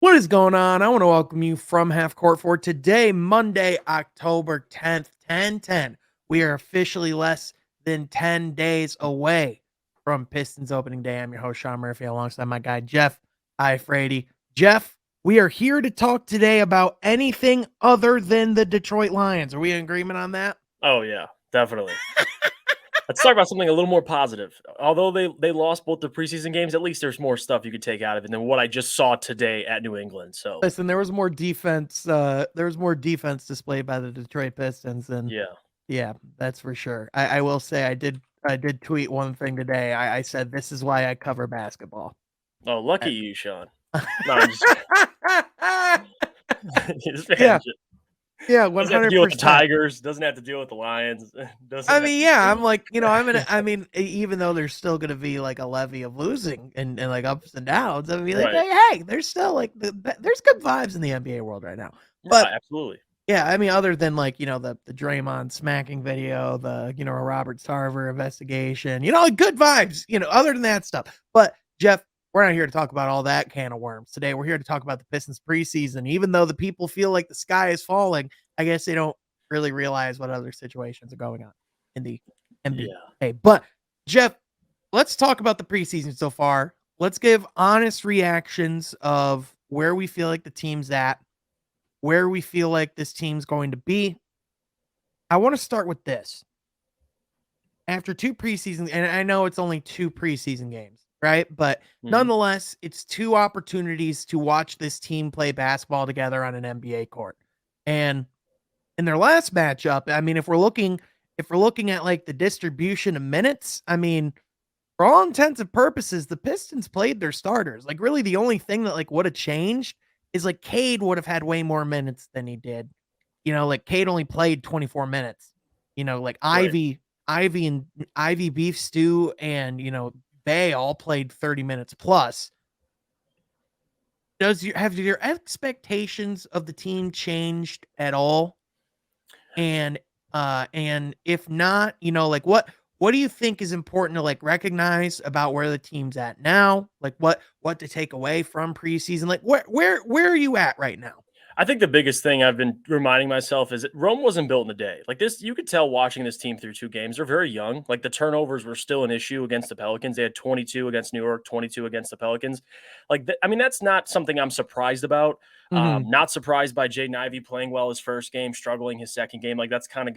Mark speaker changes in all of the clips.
Speaker 1: What is going on? I want to welcome you from Half Court for today, Monday, October 10th, 10:10. We are officially less than 10 days away from Pistons opening day. I'm your host, Sean Murphy, alongside my guy, Jeff Ifrady. Jeff, we are here to talk today about anything other than the Detroit Lions. Are we in agreement on that?
Speaker 2: Oh yeah, definitely. Let's talk about something a little more positive. Although they lost both the preseason games, at least there's more stuff you could take out of it than what I just saw today at New England. So
Speaker 1: Listen, there was more defense. There was more defense displayed by the Detroit Pistons than.
Speaker 2: yeah.
Speaker 1: Yeah, that's for sure. I will say I did tweet one thing today. I said this is why I cover basketball.
Speaker 2: Oh, lucky
Speaker 1: I-
Speaker 2: you, Sean. No, I'm just this man
Speaker 1: yeah, yeah,
Speaker 2: doesn't have to deal with the
Speaker 1: 100%.
Speaker 2: Tigers, doesn't have to deal with the Lions, doesn't
Speaker 1: I
Speaker 2: have
Speaker 1: mean,
Speaker 2: to
Speaker 1: yeah, I'm like, even though there's still gonna be like a levy of losing and like ups and downs, I'm be like,
Speaker 2: right.
Speaker 1: hey, there's still like there's good vibes in the NBA world right now.
Speaker 2: No,
Speaker 1: But
Speaker 2: absolutely.
Speaker 1: yeah, I mean, other than like, the Draymond smacking video, the, Robert Sarver investigation, like good vibes, other than that stuff. But Jeff, we're not here to talk about all that can of worms. Today, we're here to talk about the Pistons preseason. Even though the people feel like the sky is falling, I guess they don't really realize what other situations are going on in the
Speaker 2: Yeah.
Speaker 1: NBA. But Jeff, let's talk about the preseason so far. Let's give honest reactions of where we feel like the team's at, where we feel like this team's going to be. I want to start with this. After two preseason, and I know it's only two preseason games, right? But
Speaker 2: Mhm.
Speaker 1: nonetheless, it's two opportunities to watch this team play basketball together on an NBA court. And in their last matchup, I mean, if we're looking at like the distribution of minutes, I mean, for all intents and purposes, the Pistons played their starters. Like, really, the only thing that like would have changed is like Cade would have had way more minutes than he did. Like Cade only played 24 minutes. Like
Speaker 2: Right.
Speaker 1: Ivy Beef Stew and Bay all played 30 minutes plus. Have your expectations of the team changed at all? And if not, like what do you think is important to like recognize about where the team's at now? Like what to take away from preseason? Like where are you at right now?
Speaker 2: I think the biggest thing I've been reminding myself is that Rome wasn't built in a day. Like this, you could tell watching this team through two games. They're very young. Like the turnovers were still an issue against the Pelicans. They had 22 against New York, 22 against the Pelicans. I mean, that's not something I'm surprised about.
Speaker 1: Mhm.
Speaker 2: Not surprised by jaden Ivey playing well his first game, struggling his second game. Like that's gonna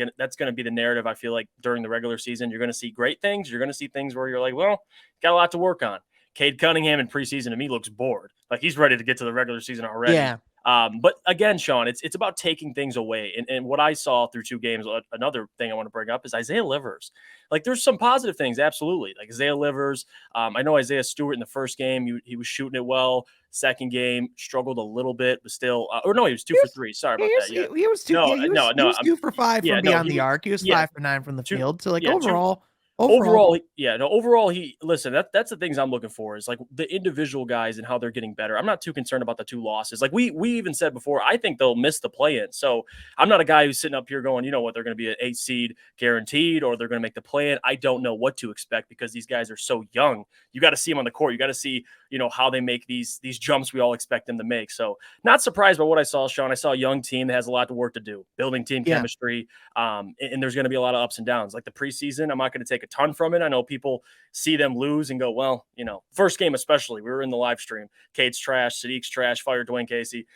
Speaker 2: be the narrative. I feel like during the regular season, you're gonna see great things. You're gonna see things where you're like, well, got a lot to work on. Cade Cunningham in preseason to me looks bored. Like he's ready to get to the regular season already.
Speaker 1: Yeah.
Speaker 2: But again, Sean, it's about taking things away. And what I saw through two games, another thing I want to bring up is Isaiah Livers. Like there's some positive things, absolutely. Like Isaiah Livers. I know Isaiah Stewart in the first game, he was shooting it well. Second game struggled a little bit, but still, or no, he was two
Speaker 1: He
Speaker 2: for
Speaker 1: was
Speaker 2: three. Sorry
Speaker 1: he
Speaker 2: about
Speaker 1: was
Speaker 2: that. Yeah,
Speaker 1: he was two
Speaker 2: no,
Speaker 1: yeah, he was
Speaker 2: no,
Speaker 1: he
Speaker 2: no.
Speaker 1: was 2 for 5
Speaker 2: Yeah,
Speaker 1: from
Speaker 2: no,
Speaker 1: beyond the arc. He was
Speaker 2: yeah,
Speaker 1: 5 for 9 from the
Speaker 2: two,
Speaker 1: field. So like
Speaker 2: yeah, two,
Speaker 1: overall.
Speaker 2: overall, yeah, no, overall, he listen. That's the things I'm looking for is like the individual guys and how they're getting better. I'm not too concerned about the two losses. Like we even said before, I think they'll miss the play in. So I'm not a guy who's sitting up here going, you know what, they're going to be an 8 seed guaranteed, or they're going to make the play in. I don't know what to expect because these guys are so young. You got to see them on the court. You got to see, how they make these jumps we all expect them to make. So not surprised by what I saw, Sean. I saw a young team that has a lot of work to do, building team
Speaker 1: Yeah.
Speaker 2: chemistry. And there's going to be a lot of ups and downs. Like the preseason, I'm not going to take a ton from it. I know people see them lose and go, well, first game especially, we were in the live stream. Cade's trash, Sadiq's trash, fire Dwane Casey.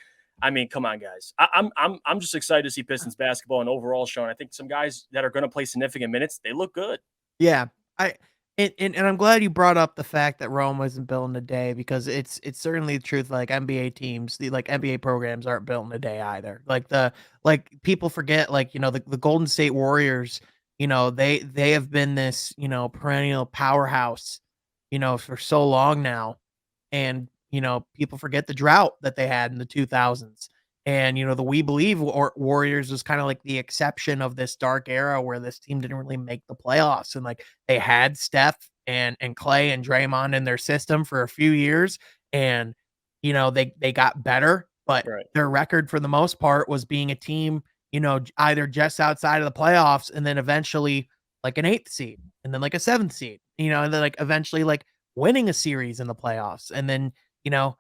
Speaker 2: I mean, come on, guys. I'm just excited to see Pistons basketball and overall, Sean. I think some guys that are going to play significant minutes, they look good.
Speaker 1: Yeah. I and I'm glad you brought up the fact that Rome wasn't built in a day because it's certainly the truth. Like NBA teams, the like NBA programs aren't built in a day either. Like people forget, like, the Golden State Warriors, they have been this, perennial powerhouse, for so long now. And, people forget the drought that they had in the 2000s. And, the We Believe Warriors was kind of like the exception of this dark era where this team didn't really make the playoffs. And like they had Steph and Clay and Draymond in their system for a few years. And, they got better, but
Speaker 2: Right.
Speaker 1: their record for the most part was being a team, either just outside of the playoffs and then eventually like an eighth seed and then like a seventh seed, and then like eventually like winning a series in the playoffs. And then, you know,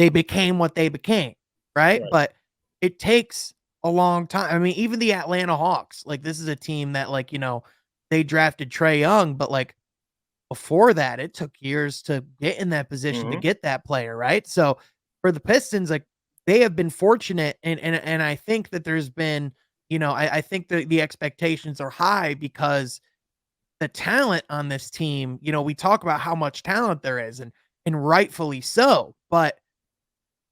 Speaker 1: they became what they became, right?
Speaker 2: Right.
Speaker 1: But it takes a long time. I mean, even the Atlanta Hawks, like this is a team that like, they drafted Trey Young, but like before that, it took years to get in that position to
Speaker 2: Hmm.
Speaker 1: get that player, right? So for the Pistons, like they have been fortunate, and I think that there's been, I think the expectations are high because the talent on this team, we talk about how much talent there is, and rightfully so, but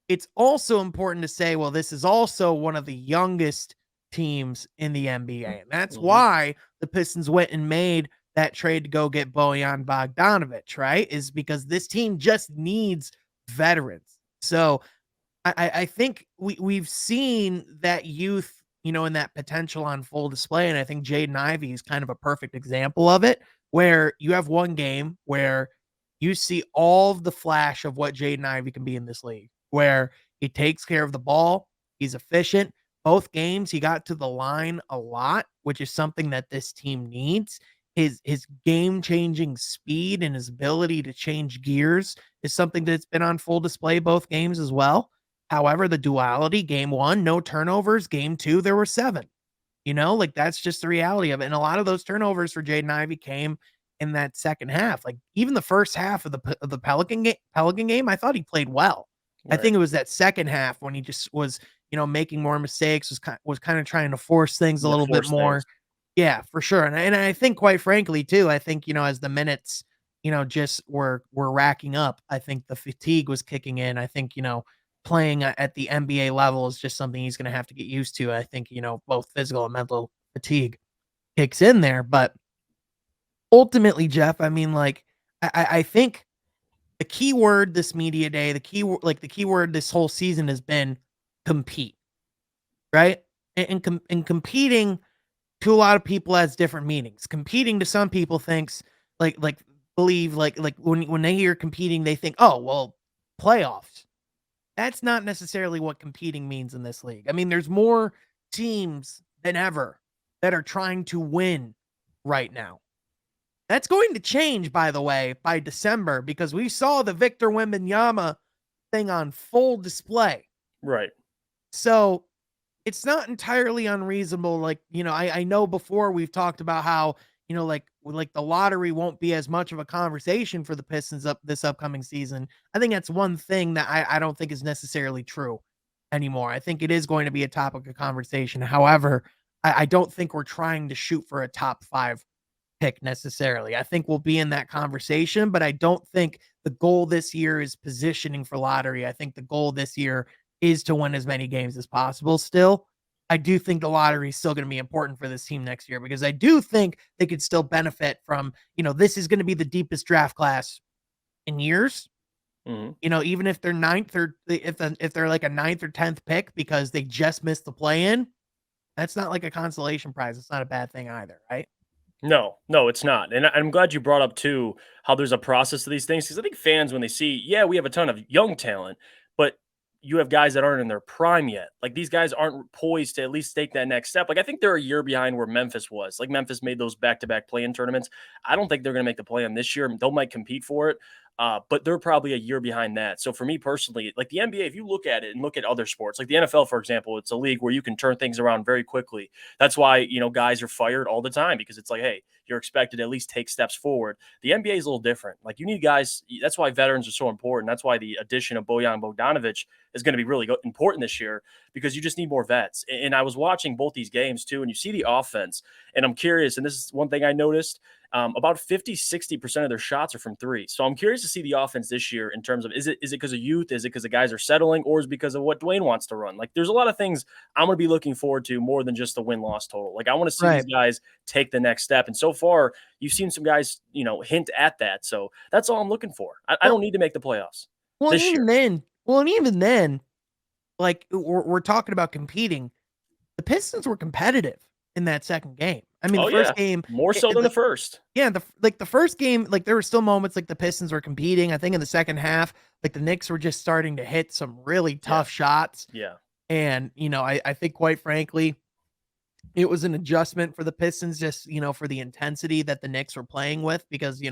Speaker 1: it's also important to say, well, this is also one of the youngest teams in the NBA. And that's
Speaker 2: Hmm.
Speaker 1: why the Pistons went and made that trade to go get Bojan Bogdanovic, right? Is because this team just needs veterans. So I think we've seen that youth, and that potential on full display. And I think jaden Ivey is kind of a perfect example of it, where you have one game where you see all of the flash of what jaden Ivey can be in this league, where he takes care of the ball, he's efficient. Both games he got to the line a lot, which is something that this team needs. His game-changing speed and his ability to change gears is something that's been on full display both games as well. However, the duality, game one, no turnovers. Game two, there were seven. Like that's just the reality of it. And a lot of those turnovers for jaden Ivey came in that second half. Like even the first half of the Pelican game, I thought he played well. I
Speaker 2: Right.
Speaker 1: think it was that second half when he just was, making more mistakes, was kind of trying to force things a
Speaker 2: Yeah.
Speaker 1: little bit
Speaker 2: Force things.
Speaker 1: more. Yeah, for sure. And I think quite frankly too, I think, as the minutes, just were racking up, I think the fatigue was kicking in. I think, playing at the NBA level is just something he's going to have to get used to. I think, both physical and mental fatigue kicks in there. But ultimately, Jeff, I mean, like, I think the key word this media day, the key word this whole season has been compete, right? And competing to a lot of people has different meanings. Competing to some people thinks like believe like when they hear competing, they think, oh well, playoffs. That's not necessarily what competing means in this league. I mean, there's more teams than ever that are trying to win right now. That's going to change, by the way, by December because we saw the Victor Wembanyama thing on full display.
Speaker 2: Right.
Speaker 1: So it's not entirely unreasonable. Like, I know before we've talked about how, like the lottery won't be as much of a conversation for the Pistons up this upcoming season. I think that's one thing that I don't think is necessarily true anymore. I think it is going to be a topic of conversation. However, I don't think we're trying to shoot for a top five pick necessarily. I think we'll be in that conversation, but I don't think the goal this year is positioning for lottery. I think the goal this year is to win as many games as possible still. I do think the lottery is still going to be important for this team next year because I do think they could still benefit from, this is going to be the deepest draft class in years.
Speaker 2: Hmm.
Speaker 1: Even if they're ninth or if they're like a ninth or 10th pick because they just missed the play in, that's not like a consolation prize. It's not a bad thing either, right?
Speaker 2: No, no, it's not. And I'm glad you brought up too how there's a process to these things because I think fans when they see, yeah, we have a ton of young talent, but you have guys that aren't in their prime yet. Like these guys aren't poised to at least take that next step. Like I think they're a year behind where Memphis was. Like Memphis made those back-to-back play-in tournaments. I don't think they're going to make the play-in this year. They might compete for it, but they're probably a year behind that. So for me personally, like the NBA, if you look at it and look at other sports, like the NFL, for example, it's a league where you can turn things around very quickly. That's why, guys are fired all the time because it's like, hey, you're expected to at least take steps forward. The NBA is a little different. Like you need guys. That's why veterans are so important. That's why the addition of Bojan Bogdanovic is going to be really important this year because you just need more vets. And I was watching both these games too, and you see the offense. And I'm curious, and this is one thing I noticed. About 50-60% of their shots are from three. So I'm curious to see the offense this year in terms of is it because of youth? Is it because the guys are settling or is it because of what Dwane wants to run? Like there's a lot of things I'm going to be looking forward to more than just the win-loss total. Like I want to see these
Speaker 1: Right.
Speaker 2: guys take the next step. And so far, you've seen some guys, hint at that. So that's all I'm looking for. I don't
Speaker 1: Well,
Speaker 2: need to make the playoffs
Speaker 1: well, and
Speaker 2: this year.
Speaker 1: even then, like we're talking about competing. The Pistons were competitive in that second game. I mean, the
Speaker 2: Oh,
Speaker 1: first
Speaker 2: yeah.
Speaker 1: game,
Speaker 2: More so than the first.
Speaker 1: yeah, the first game, like there were still moments like the Pistons were competing. I think in the second half, like the Knicks were just starting to hit some really
Speaker 2: Yeah.
Speaker 1: tough shots.
Speaker 2: Yeah.
Speaker 1: And, I think quite frankly, it was an adjustment for the Pistons just, for the intensity that the Knicks were playing with because,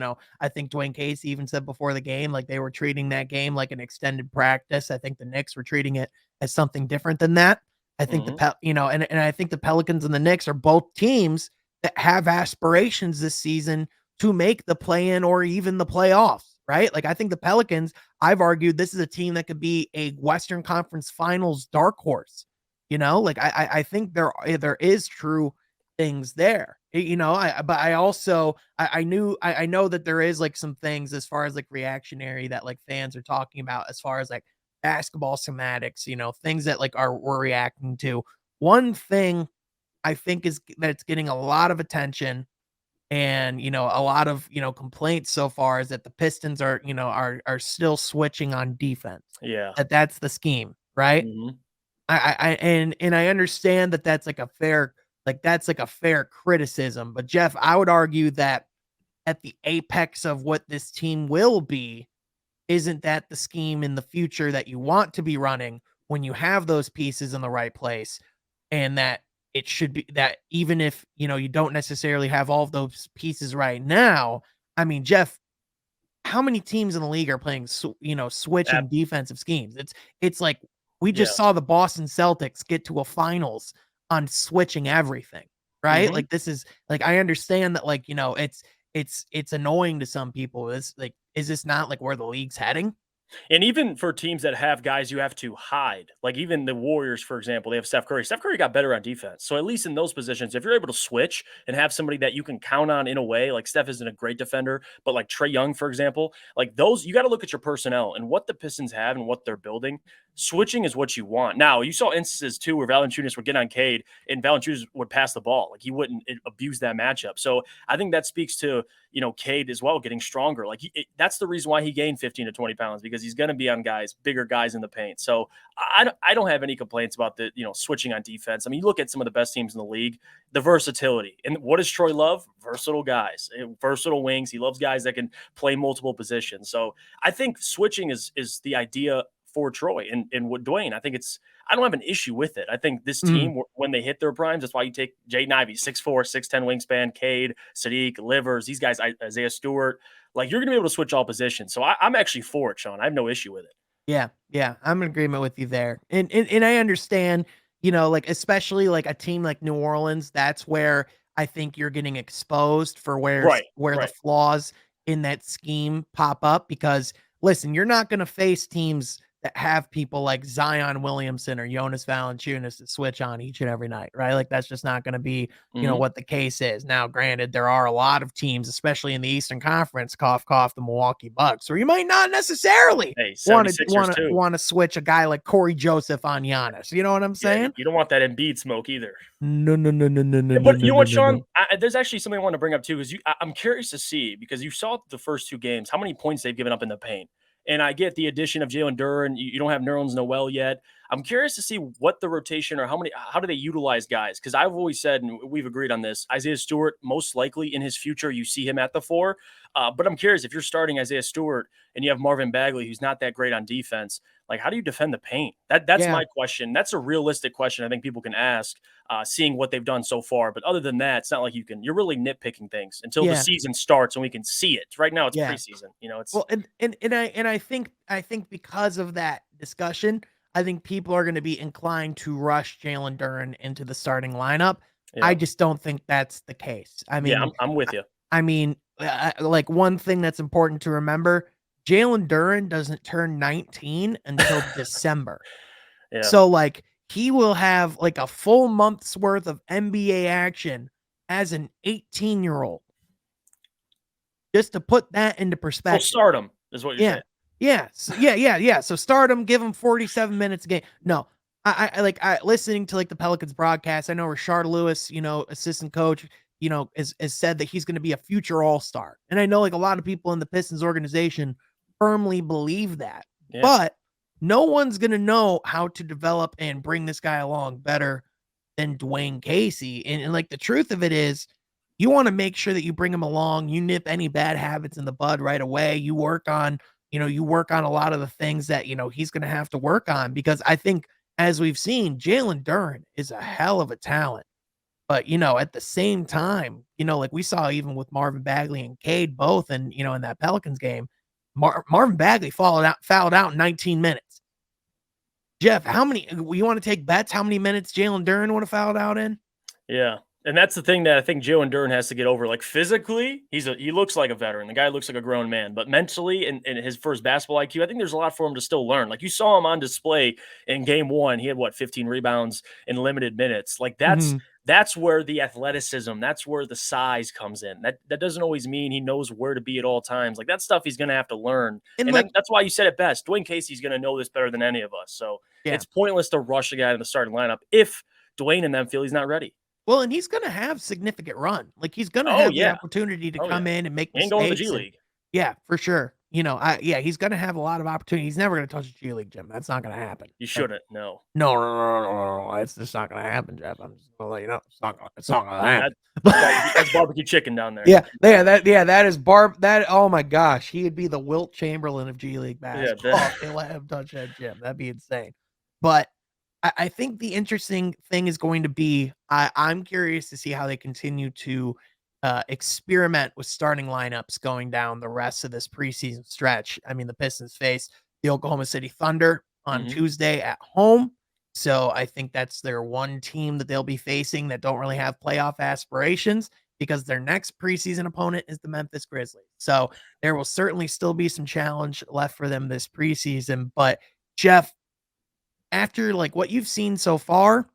Speaker 1: I think Dwane Casey even said before the game, like they were treating that game like an extended practice. I think the Knicks were treating it as something different than that. I think
Speaker 2: Hmm.
Speaker 1: and I think the Pelicans and the Knicks are both teams that have aspirations this season to make the play-in or even the playoffs, right? Like I think the Pelicans, I've argued this is a team that could be a Western Conference Finals dark horse. Like I think there is true things there. But I also I know that there is like some things as far as like reactionary that like fans are talking about as far as like basketball semantics, things that like we're reacting to. One thing I think is that it's getting a lot of attention and a lot of complaints so far is that the Pistons are still switching on defense.
Speaker 2: Yeah.
Speaker 1: That's the scheme, right?
Speaker 2: Hmm.
Speaker 1: And I understand that that's like a fair criticism, but Jeff, I would argue that at the apex of what this team will be, isn't that the scheme in the future that you want to be running when you have those pieces in the right place, and that it should be that even if you don't necessarily have all of those pieces right now. I mean, Jeff, how many teams in the league are playing, switching defensive schemes? It's like we just
Speaker 2: Yes.
Speaker 1: saw the Boston Celtics get to a finals on switching everything, right?
Speaker 2: Hmm.
Speaker 1: Like this is like I understand that like, it's annoying to some people. It's like, is this not like where the league's heading?
Speaker 2: And even for teams that have guys you have to hide, like even the Warriors, for example, they have Steph Curry. Steph Curry got better on defense. So at least in those positions, if you're able to switch and have somebody that you can count on in a way, like Steph isn't a great defender, but like Trey Young, for example, like those, you got to look at your personnel and what the Pistons have and what they're building. Switching is what you want. Now, you saw instances too where Valanciunas would get on Cade and Valanciunas would pass the ball. Like he wouldn't abuse that matchup. So I think that speaks to Cade as well getting stronger. Like that's the reason why he gained 15 to 20 pounds because he's going to be on bigger guys in the paint. So I don't have any complaints about the switching on defense. I mean, you look at some of the best teams in the league, the versatility, and what does Troy love? Versatile guys, versatile wings. He loves guys that can play multiple positions. So I think switching is the idea for Troy and with Dwane. I don't have an issue with it. I think this
Speaker 1: Mm,
Speaker 2: team, when they hit their primes, that's why you take Jaden Ivey, 6'4", 6'10" wingspan, Cade, Sadiq, Livers, these guys, Isaiah Stewart. Like, you're going to be able to switch all positions. So I'm actually for it, Sean. I have no issue with it.
Speaker 1: yeah, yeah, I'm in agreement with you there. And I understand, like especially like a team like New Orleans, that's where I think you're getting exposed for
Speaker 2: Right,
Speaker 1: where the
Speaker 2: right.
Speaker 1: flaws in that scheme pop up because listen, you're not going to face teams that have people like Zion Williamson or Jonas Valanciunas to switch on each and every night, right? Like that's just not going to be,
Speaker 2: Hmm.
Speaker 1: what the case is. Now, granted, there are a lot of teams, especially in the Eastern Conference, cough cough, the Milwaukee Bucks, or you might not necessarily
Speaker 2: Hey,
Speaker 1: want to
Speaker 2: 76ers too.
Speaker 1: switch a guy like Corey Joseph on Giannis. You know what I'm
Speaker 2: Yeah,
Speaker 1: saying?
Speaker 2: you don't want that Embiid smoke either.
Speaker 1: No, no, no, no, no, no, no,
Speaker 2: But
Speaker 1: no,
Speaker 2: you know
Speaker 1: no,
Speaker 2: what,
Speaker 1: no,
Speaker 2: Sean?
Speaker 1: no.
Speaker 2: There's actually something I want to bring up too. Is I'm curious to see because you saw the first two games how many points they've given up in the paint, and I get the addition of Jalen Duren. You don't have Nerlens Noel yet. I'm curious to see what the rotation or how do they utilize guys? Because I've always said, and we've agreed on this, Isaiah Stewart most likely in his future you see him at the four. But I'm curious if you're starting Isaiah Stewart and you have Marvin Bagley who's not that great on defense. Like, how do you defend the paint? That's
Speaker 1: Yeah,
Speaker 2: my question. That's a realistic question I think people can ask seeing what they've done so far. But other than that, it's not like you're really nitpicking things until the
Speaker 1: yeah,
Speaker 2: season starts and we can see it. Right now, it's
Speaker 1: yeah.
Speaker 2: preseason. It's
Speaker 1: Well, and I think because of that discussion, I think people are going to be inclined to rush Jalen Duren into the starting lineup.
Speaker 2: yeah,
Speaker 1: I just don't think that's the case. I
Speaker 2: yeah.
Speaker 1: mean,
Speaker 2: I'm with you.
Speaker 1: like one thing that's important to remember: Jalen Duren doesn't turn 19 until December.
Speaker 2: Yeah.
Speaker 1: So like he will have like a full month's worth of NBA action as an 18-year-old. Just to put that into
Speaker 2: So
Speaker 1: perspective.
Speaker 2: stardom is what you're
Speaker 1: Yeah.
Speaker 2: saying.
Speaker 1: Yeah. Yeah. So start him, give him 47 minutes a game. No, I listening to like the Pelicans broadcast. I know Rashard Lewis, assistant coach, has said that he's going to be a future all-star. And I know like a lot of people in the Pistons organization firmly believe that,
Speaker 2: Yeah.
Speaker 1: but no one's going to know how to develop and bring this guy along better than Dwane Casey. And like the truth of it is, you want to make sure that you bring him along, you nip any bad habits in the bud right away. You work on a lot of the things that, he's going to have to work on because I think as we've seen, Jalen Duren is a hell of a talent. But, at the same time, like we saw even with Marvin Bagley and Cade both and, in that Pelicans game, Marvin Bagley fouled out in 19 minutes. Jeff, how many you wanna take bets how many minutes Jalen Duren would have fouled out in?
Speaker 2: Yeah. And that's the thing that I think Jalen Duren has to get over. Like physically, he looks like a veteran. The guy looks like a grown man, but mentally and his first basketball IQ, I think there's a lot for him to still learn. Like you saw him on display in game one. He had what, 15 rebounds in limited minutes. Like
Speaker 1: Mhm.
Speaker 2: that's where the athleticism, that's where the size comes in. That doesn't always mean he knows where to be at all times. Like that stuff he's gonna have to learn.
Speaker 1: And,
Speaker 2: And
Speaker 1: like
Speaker 2: that's why you said it best. Dwayne Casey's gonna know this better than any of us. So
Speaker 1: yeah.
Speaker 2: it's pointless to rush a guy in the starting lineup if Dwayne and them feel he's not ready.
Speaker 1: Well, and he's gonna have significant run. Like, he's gonna
Speaker 2: Oh,
Speaker 1: have the
Speaker 2: yeah.
Speaker 1: opportunity to
Speaker 2: Oh, yeah.
Speaker 1: come in and make
Speaker 2: He ain't going to the
Speaker 1: mistakes
Speaker 2: G
Speaker 1: and
Speaker 2: League.
Speaker 1: yeah, for sure. He's gonna have a lot of opportunity. He's never gonna touch the G League, Jim. That's not gonna happen.
Speaker 2: You
Speaker 1: Like,
Speaker 2: shouldn't, no.
Speaker 1: no, no, no, no, no, no, it's just not gonna happen, Jeff. I'm just gonna let you know. It's not gonna
Speaker 2: That
Speaker 1: happen.
Speaker 2: that's barbecue chicken down there.
Speaker 1: That is that oh my gosh, he would be the Wilt Chamberlain of G League
Speaker 2: Yeah,
Speaker 1: basketball if they let him touch that gym. That'd be insane. But I think the interesting thing is going to be I'm curious to see how they continue to experiment with starting lineups going down the rest of this preseason stretch. I mean, the Pistons face the Oklahoma City Thunder on
Speaker 2: Mhm.
Speaker 1: Tuesday at home. So I think that's their one team that they'll be facing that don't really have playoff aspirations because their next preseason opponent is the Memphis Grizzlies. So there will certainly still be some challenge left for them this preseason. But Jeff, after like what you've seen so far,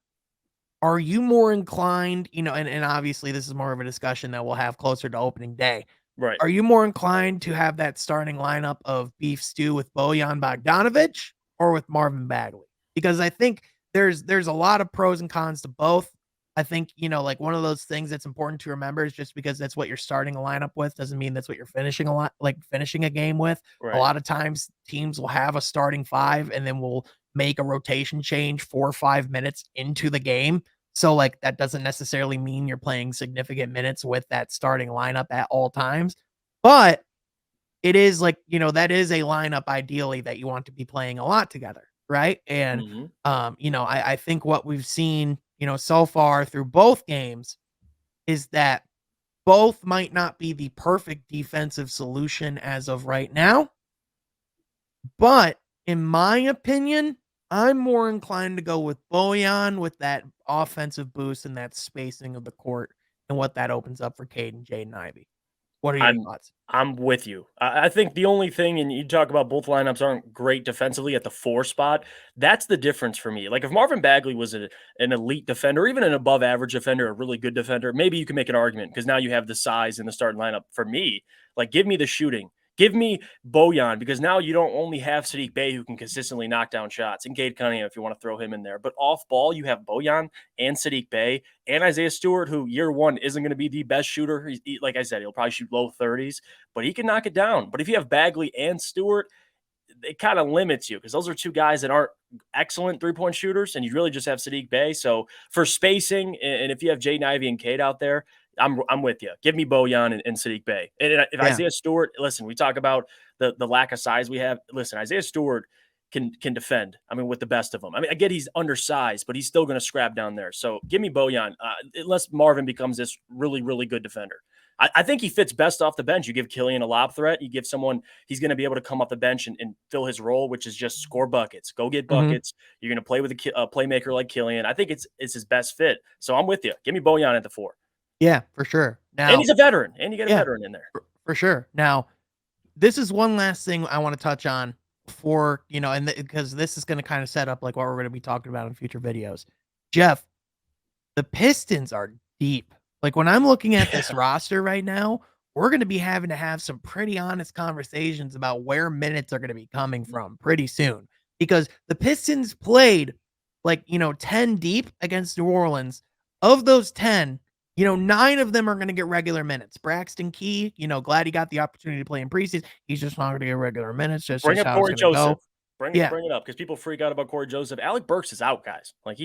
Speaker 1: are you more inclined, and obviously this is more of a discussion that we'll have closer to opening day.
Speaker 2: Right.
Speaker 1: Are you more inclined to have that starting lineup of beef stew with Bojan Bogdanovic or with Marvin Bagley? Because I think there's a lot of pros and cons to both. I think, like one of those things that's important to remember is just because that's what you're starting a lineup with doesn't mean that's what you're finishing a game with. A
Speaker 2: Right.
Speaker 1: lot of times teams will have a starting five and then will make a rotation change 4 or 5 minutes into the game. So like that doesn't necessarily mean you're playing significant minutes with that starting lineup at all times. But it is like, that is a lineup ideally that you want to be playing a lot together, right? And
Speaker 2: Mhm.
Speaker 1: I think what we've seen, so far through both games is that both might not be the perfect defensive solution as of right now, but in my opinion, I'm more inclined to go with Bojan with that offensive boost and that spacing of the court and what that opens up for Cade and Jaden Ivey. What are your
Speaker 2: I'm
Speaker 1: thoughts?
Speaker 2: I'm with you. I think the only thing, and you talk about both lineups aren't great defensively at the 4 spot, that's the difference for me. Like, if Marvin Bagley was an elite defender, even an above average defender, a really good defender, maybe you can make an argument because now you have the size in the starting lineup. For me, like, give me the shooting. Give me Bojan because now you don't only have Sadiq Bey who can consistently knock down shots and Cade Cunningham if you want to throw him in there. But off ball, you have Bojan and Sadiq Bey and Isaiah Stewart, who year one isn't going to be the best shooter. Like I said, he'll probably shoot low 30s, but he can knock it down. But if you have Bagley and Stewart, it kind of limits you because those are two guys that aren't excellent 3-point shooters, and you really just have Sadiq Bey. So for spacing, and if you have Jaden Ivey and Cade out there, I'm with you. Give me Bojan and Sadiq Bey. And if
Speaker 1: Yeah.
Speaker 2: Isaiah Stewart, listen, we talk about the lack of size we have. Listen, Isaiah Stewart can defend. I mean, with the best of them. I mean, I get he's undersized, but he's still going to scrap down there. So give me Bojan, unless Marvin becomes this really, really good defender. I think he fits best off the bench. You give Killian a lob threat. You give someone he's going to be able to come off the bench and fill his role, which is just score buckets, go get
Speaker 1: Mhm.
Speaker 2: buckets. You're going to play with a playmaker like Killian. I think it's his best fit. So I'm with you. Give me Bojan at the 4,
Speaker 1: Yeah, for sure.
Speaker 2: and
Speaker 1: Now
Speaker 2: he's a veteran, and you get a
Speaker 1: yeah,
Speaker 2: veteran in there.
Speaker 1: for sure. Now, this is one last thing I wanna touch on before, and because this is gonna kinda set up, like, what we're gonna be talking about in future videos. Jeff, the Pistons are deep. Like, when I'm looking at this roster right now, we're gonna be having to have some pretty honest conversations about where minutes are gonna be coming from pretty soon, because the Pistons played, like, 10 deep against New Orleans. Of those 10, 9 of them are gonna get regular minutes. Braxton Key, glad he got the opportunity to play in preseason. He's just not gonna get regular minutes. That's
Speaker 2: Bring
Speaker 1: just
Speaker 2: up
Speaker 1: how it's
Speaker 2: Corey
Speaker 1: gonna
Speaker 2: Joseph.
Speaker 1: go.
Speaker 2: Bring
Speaker 1: Yeah.
Speaker 2: it up because people freak out about Corey Joseph. Alec Burks is out, guys. Like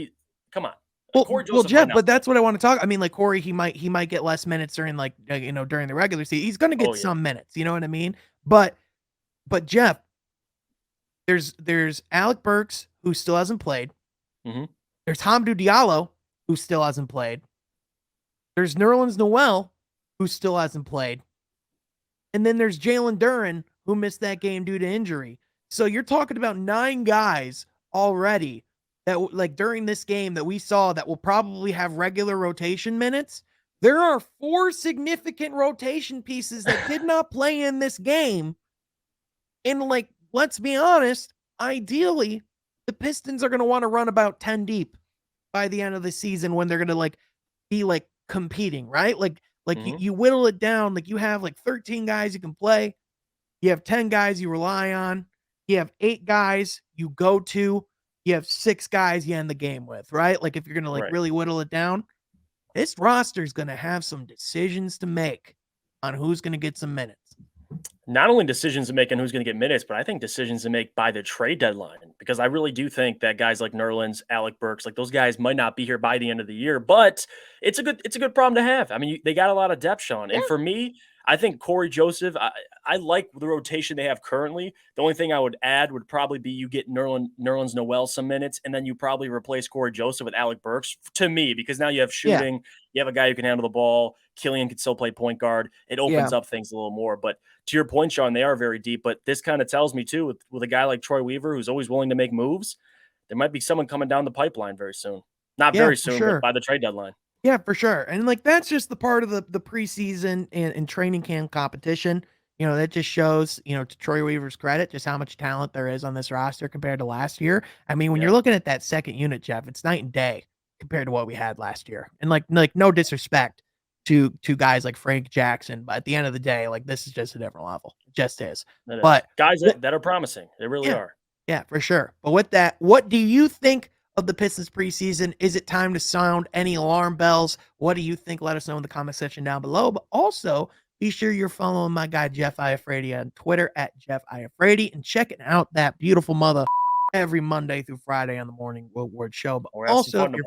Speaker 2: come on, Corey
Speaker 1: Well,
Speaker 2: Joseph might
Speaker 1: Jeff,
Speaker 2: not
Speaker 1: but
Speaker 2: play.
Speaker 1: that's what I wanna talk I mean, like, Corey, he might get less minutes during, like, during the regular season. He's gonna
Speaker 2: Oh
Speaker 1: get
Speaker 2: yeah.
Speaker 1: some minutes, you know what I mean? But Jeff, there's Alec Burks, who still hasn't played.
Speaker 2: Hmm.
Speaker 1: There's Hamidou Diallo, who still hasn't played. There's Nerlens Noel, who still hasn't played. And then there's Jalen Duren, who missed that game due to injury. So you're talking about 9 guys already that, like, during this game that we saw that will probably have regular rotation minutes. There are 4 significant rotation pieces that did not play in this game. And, like, let's be honest, ideally, the Pistons are going to want to run about 10 deep by the end of the season when they're going to, like, be, like, competing, right? Like you whittle it down, like you have like 13 guys you can play. You have 10 guys you rely on. You have 8 guys you go to. You have 6 guys you end the game with, right? Like if you're going to like
Speaker 2: Right.
Speaker 1: really whittle it down, this roster is going to have some decisions to make on who's going to get some minutes.
Speaker 2: Not only decisions to make on who's going to get minutes, but I think decisions to make by the trade deadline, because I really do think that guys like Nerlens, Alec Burks, like those guys might not be here by the end of the year, but it's a good problem to have. I mean, they got a lot of depth, Sean.
Speaker 1: Yeah.
Speaker 2: And for me, I think Corey Joseph, I like the rotation they have currently. The only thing I would add would probably be you get Nerlens Noel some minutes, and then you probably replace Corey Joseph with Alec Burks to me, because now you have
Speaker 1: Yeah.
Speaker 2: shooting, you have a guy who can handle the ball. Killian can still play point guard. It opens up things a little more, but to your point, Sean, they are very deep, but this kind of tells me too, with a guy like Troy Weaver, who's always willing to make moves, there might be someone coming down the pipeline very soon. Not very soon,
Speaker 1: sure.
Speaker 2: but by the trade deadline.
Speaker 1: Yeah, for sure. And like that's just the part of the preseason and training camp competition. You know, that just shows, you know, to Troy Weaver's credit, just how much talent there is on this roster compared to last year. I mean, when you're looking at that second unit, Jeff, it's night and day compared to what we had last year. And like no disrespect to guys like Frank Jackson, but at the end of the day, like this is just a different level. It just is.
Speaker 2: That is.
Speaker 1: But
Speaker 2: Guys that are promising. They really
Speaker 1: yeah,
Speaker 2: are.
Speaker 1: yeah, for sure. But with that, what do you think of the Pistons preseason? Is it time to sound any alarm bells? What do you think? Let us know in the comment section down below. But also, be sure you're following my guy Jeff Iafrady on Twitter at Jeff Iafrady and checking out that beautiful mother every Monday through Friday on the Morning Woodward Show. But
Speaker 2: We're having some
Speaker 1: also,
Speaker 2: fun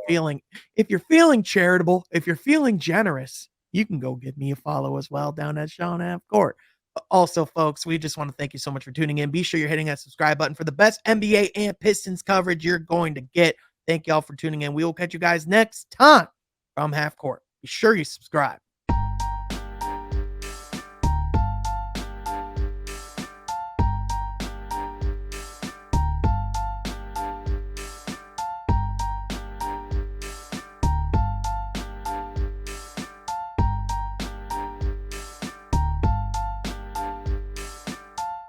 Speaker 1: if you're feeling charitable, if you're feeling generous, you can go give me a follow as well down at Sean Ave Court. Also, folks, we just want to thank you so much for tuning in. Be sure you're hitting that subscribe button for the best NBA and Pistons coverage you're going to get. Thank y'all for tuning in. We will catch you guys next time from Half Court. Be sure you subscribe.